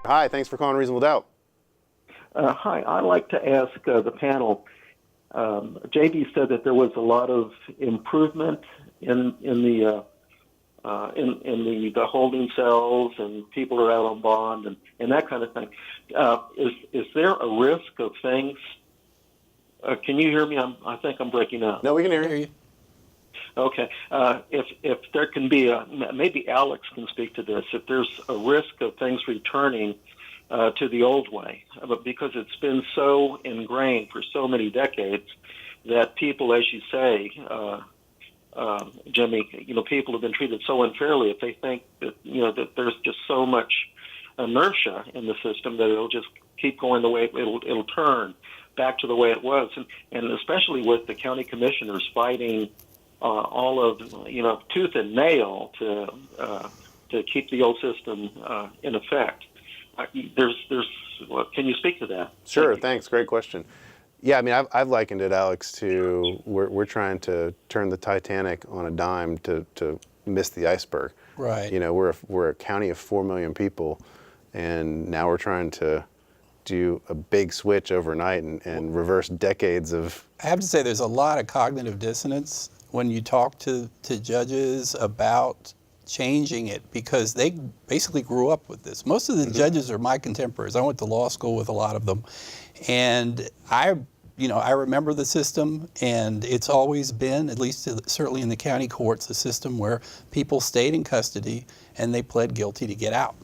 Hi, thanks for calling Reasonable Doubt. Hi, I'd like to ask the panel. JD said that there was a lot of improvement in the holding cells, and people are out on bond and that kind of thing. Is there a risk of things? Can you hear me? I think I'm breaking up. No, we can hear you. Okay. If there can be maybe Alex can speak to this. If there's a risk of things returning to the old way, but because it's been so ingrained for so many decades that people, as you say, Jimmy, people have been treated so unfairly. If they think that that there's just so much inertia in the system that it'll just keep going the way it'll turn back to the way it was, and especially with the county commissioners fighting all of tooth and nail to keep the old system in effect. Can you speak to that? Sure, thanks. Great question. Yeah, I mean, I've likened it, Alex, to we're trying to turn the Titanic on a dime to miss the iceberg. Right. We're a county of 4 million people, and now we're trying to do a big switch overnight and reverse decades of... I have to say there's a lot of cognitive dissonance when you talk to judges about changing it, because they basically grew up with this. Most of the judges are my contemporaries. I went to law school with a lot of them, and I remember the system, and it's always been, at least certainly in the county courts, a system where people stayed in custody and they pled guilty to get out.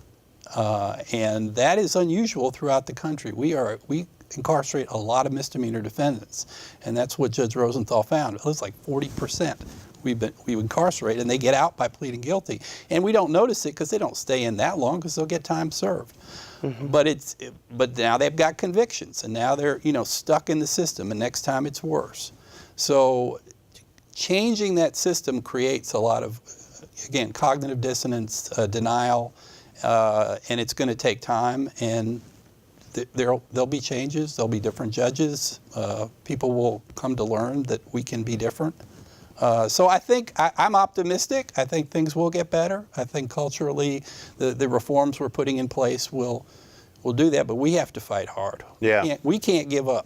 And that is unusual throughout the country. We incarcerate a lot of misdemeanor defendants, and that's what Judge Rosenthal found. It was like 40%. We incarcerate, and they get out by pleading guilty. And we don't notice it because they don't stay in that long, because they'll get time served. But now they've got convictions, and now they're stuck in the system, and next time it's worse. So changing that system creates a lot of, again, cognitive dissonance, denial, and it's going to take time. And there'll be changes. There'll be different judges. People will come to learn that we can be different. So I think I'm optimistic. I think things will get better. I think culturally the reforms we're putting in place will do that, but we have to fight hard. Yeah. We can't give up.